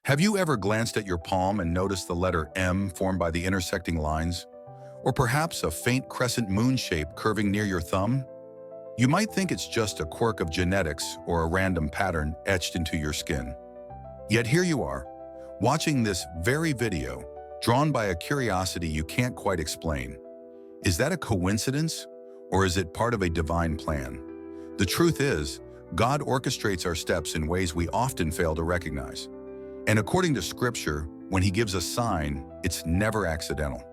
Have you ever glanced at your palm and noticed the letter M formed by the intersecting lines? Or perhaps a faint crescent moon shape curving near your thumb? You might think it's just a quirk of genetics or a random pattern etched into your skin. Yet here you are, watching this very video, drawn by a curiosity you can't quite explain. Is that a coincidence, or is it part of a divine plan? The truth is, God orchestrates our steps in ways we often fail to recognize. And according to Scripture, when He gives a sign, it's never accidental.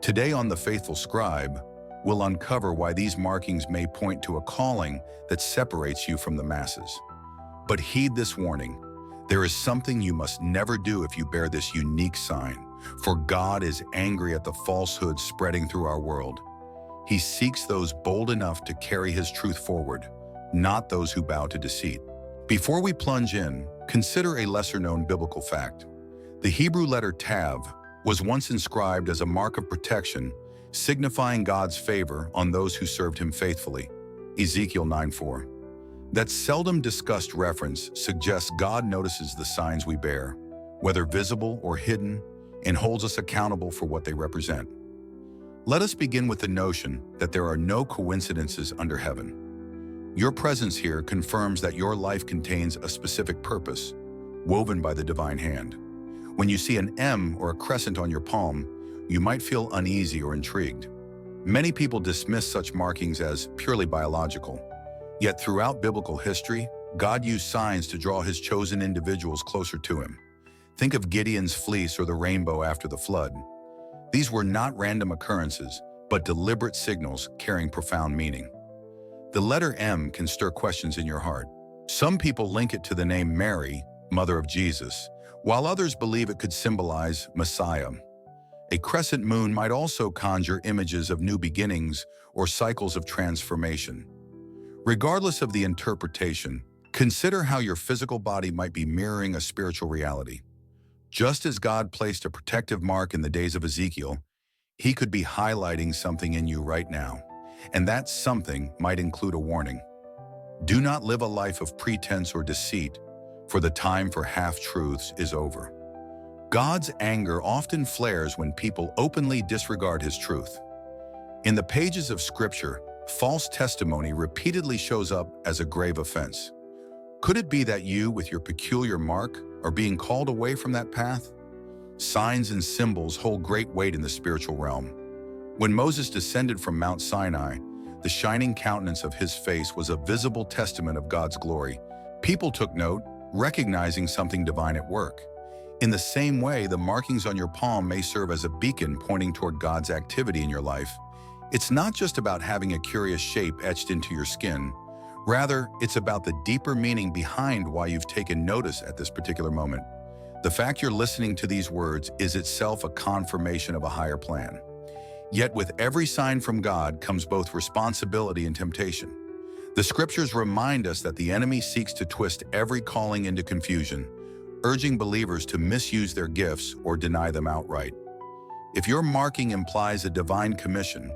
Today on The Faithful Scribe, we'll uncover why these markings may point to a calling that separates you from the masses. But heed this warning. There is something you must never do if you bear this unique sign, for God is angry at the falsehood spreading through our world. He seeks those bold enough to carry His truth forward, not those who bow to deceit. Before we plunge in, consider a lesser-known biblical fact. The Hebrew letter Tav was once inscribed as a mark of protection, signifying God's favor on those who served Him faithfully. Ezekiel 9:4. That seldom discussed reference suggests God notices the signs we bear, whether visible or hidden, and holds us accountable for what they represent. Let us begin with the notion that there are no coincidences under heaven. Your presence here confirms that your life contains a specific purpose, woven by the divine hand. When you see an M or a crescent on your palm, you might feel uneasy or intrigued. Many people dismiss such markings as purely biological. Yet throughout biblical history, God used signs to draw His chosen individuals closer to Him. Think of Gideon's fleece or the rainbow after the flood. These were not random occurrences, but deliberate signals carrying profound meaning. The letter M can stir questions in your heart. Some people link it to the name Mary, mother of Jesus, while others believe it could symbolize Messiah. A crescent moon might also conjure images of new beginnings or cycles of transformation. Regardless of the interpretation, consider how your physical body might be mirroring a spiritual reality. Just as God placed a protective mark in the days of Ezekiel, He could be highlighting something in you right now. And that something might include a warning. Do not live a life of pretense or deceit, for the time for half-truths is over. God's anger often flares when people openly disregard His truth. In the pages of Scripture, false testimony repeatedly shows up as a grave offense. Could it be that you, with your peculiar mark, are being called away from that path? Signs and symbols hold great weight in the spiritual realm. When Moses descended from Mount Sinai, the shining countenance of his face was a visible testament of God's glory. People took note, recognizing something divine at work. In the same way, the markings on your palm may serve as a beacon pointing toward God's activity in your life. It's not just about having a curious shape etched into your skin. Rather, it's about the deeper meaning behind why you've taken notice at this particular moment. The fact you're listening to these words is itself a confirmation of a higher plan. Yet with every sign from God comes both responsibility and temptation. The Scriptures remind us that the enemy seeks to twist every calling into confusion, urging believers to misuse their gifts or deny them outright. If your marking implies a divine commission,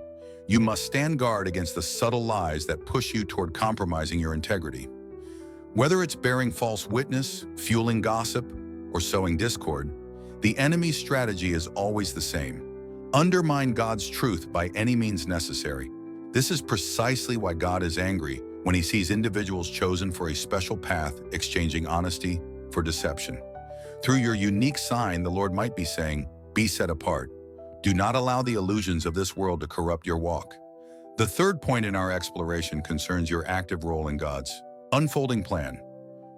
you must stand guard against the subtle lies that push you toward compromising your integrity. Whether it's bearing false witness, fueling gossip, or sowing discord, the enemy's strategy is always the same. Undermine God's truth by any means necessary. This is precisely why God is angry when He sees individuals chosen for a special path exchanging honesty for deception. Through your unique sign, the Lord might be saying, be set apart. Do not allow the illusions of this world to corrupt your walk. The third point in our exploration concerns your active role in God's unfolding plan.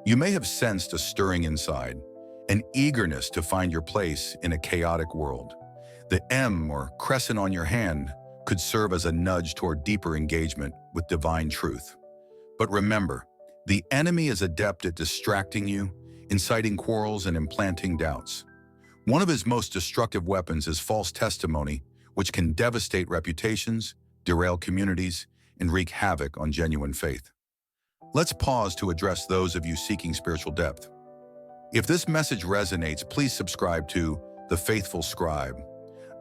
You may have sensed a stirring inside, an eagerness to find your place in a chaotic world. The M or crescent on your hand could serve as a nudge toward deeper engagement with divine truth. But remember, the enemy is adept at distracting you, inciting quarrels and implanting doubts. One of his most destructive weapons is false testimony, which can devastate reputations, derail communities, and wreak havoc on genuine faith. Let's pause to address those of you seeking spiritual depth. If this message resonates, please subscribe to The Faithful Scribe.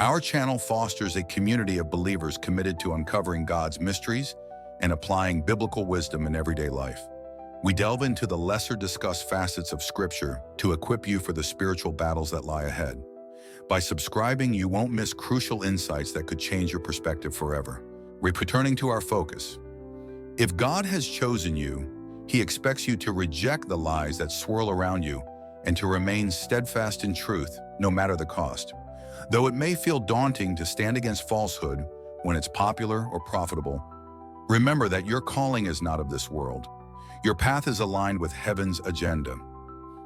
Our channel fosters a community of believers committed to uncovering God's mysteries and applying biblical wisdom in everyday life. We delve into the lesser-discussed facets of Scripture to equip you for the spiritual battles that lie ahead. By subscribing, you won't miss crucial insights that could change your perspective forever. Returning to our focus. If God has chosen you, He expects you to reject the lies that swirl around you and to remain steadfast in truth, no matter the cost. Though it may feel daunting to stand against falsehood when it's popular or profitable, remember that your calling is not of this world. Your path is aligned with heaven's agenda.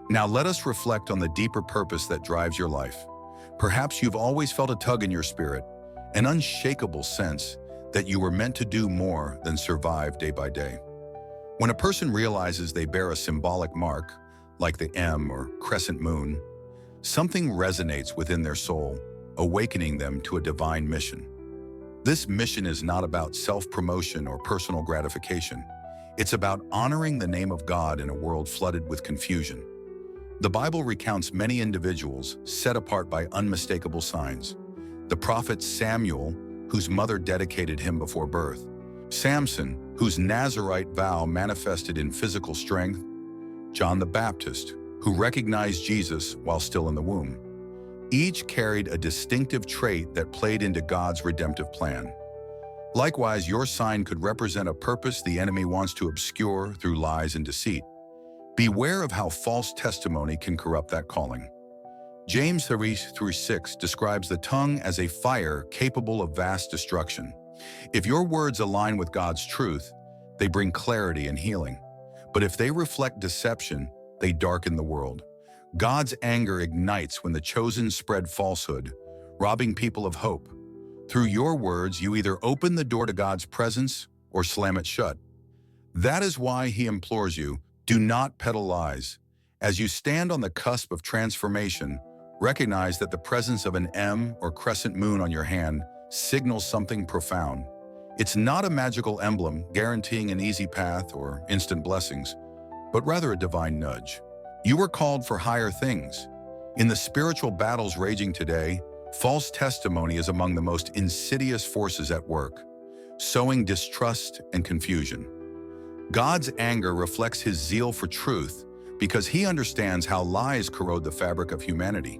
Now let us reflect on the deeper purpose that drives your life. Perhaps you've always felt a tug in your spirit, an unshakable sense that you were meant to do more than survive day by day. When a person realizes they bear a symbolic mark, like the M or crescent moon, something resonates within their soul, awakening them to a divine mission. This mission is not about self-promotion or personal gratification. It's about honoring the name of God in a world flooded with confusion. The Bible recounts many individuals set apart by unmistakable signs. The prophet Samuel, whose mother dedicated him before birth. Samson, whose Nazirite vow manifested in physical strength. John the Baptist, who recognized Jesus while still in the womb. Each carried a distinctive trait that played into God's redemptive plan. Likewise, your sign could represent a purpose the enemy wants to obscure through lies and deceit. Beware of how false testimony can corrupt that calling. James 3:6 describes the tongue as a fire capable of vast destruction. If your words align with God's truth, they bring clarity and healing. But if they reflect deception, they darken the world. God's anger ignites when the chosen spread falsehood, robbing people of hope. Through your words, you either open the door to God's presence or slam it shut. That is why He implores you, do not peddle lies. As you stand on the cusp of transformation, recognize that the presence of an M or crescent moon on your hand signals something profound. It's not a magical emblem guaranteeing an easy path or instant blessings, but rather a divine nudge. You were called for higher things. In the spiritual battles raging today, false testimony is among the most insidious forces at work, sowing distrust and confusion. God's anger reflects His zeal for truth because He understands how lies corrode the fabric of humanity.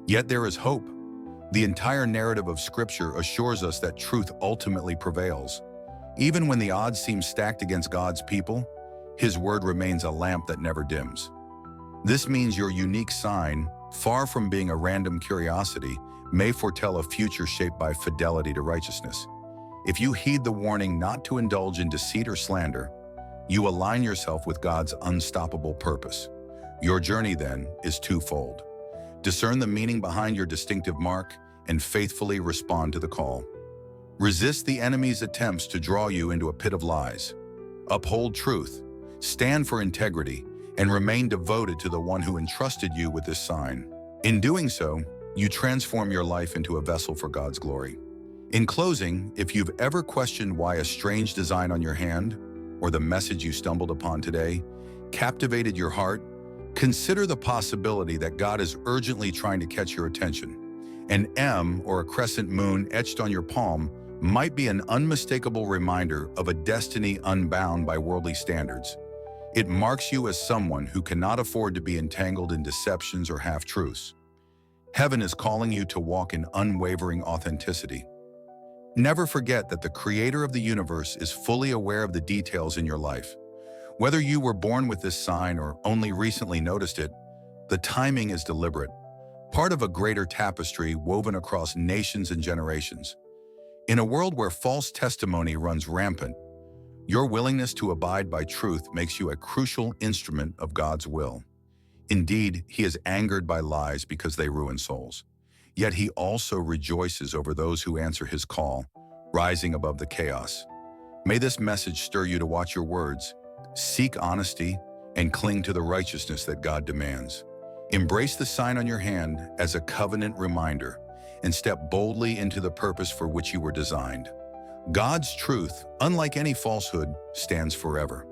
Yet there is hope. The entire narrative of Scripture assures us that truth ultimately prevails. Even when the odds seem stacked against God's people, His word remains a lamp that never dims. This means your unique sign, far from being a random curiosity, may foretell a future shaped by fidelity to righteousness. If you heed the warning not to indulge in deceit or slander, you align yourself with God's unstoppable purpose. Your journey, then, is twofold. Discern the meaning behind your distinctive mark and faithfully respond to the call. Resist the enemy's attempts to draw you into a pit of lies. Uphold truth, stand for integrity, and remain devoted to the one who entrusted you with this sign. In doing so, you transform your life into a vessel for God's glory. In closing, if you've ever questioned why a strange design on your hand, or the message you stumbled upon today, captivated your heart, consider the possibility that God is urgently trying to catch your attention. An M or a crescent moon etched on your palm might be an unmistakable reminder of a destiny unbound by worldly standards. It marks you as someone who cannot afford to be entangled in deceptions or half-truths. Heaven is calling you to walk in unwavering authenticity. Never forget that the Creator of the universe is fully aware of the details in your life. Whether you were born with this sign or only recently noticed it, the timing is deliberate, part of a greater tapestry woven across nations and generations. In a world where false testimony runs rampant, your willingness to abide by truth makes you a crucial instrument of God's will. Indeed, He is angered by lies because they ruin souls. Yet He also rejoices over those who answer His call, rising above the chaos. May this message stir you to watch your words, seek honesty, and cling to the righteousness that God demands. Embrace the sign on your hand as a covenant reminder and step boldly into the purpose for which you were designed. God's truth, unlike any falsehood, stands forever.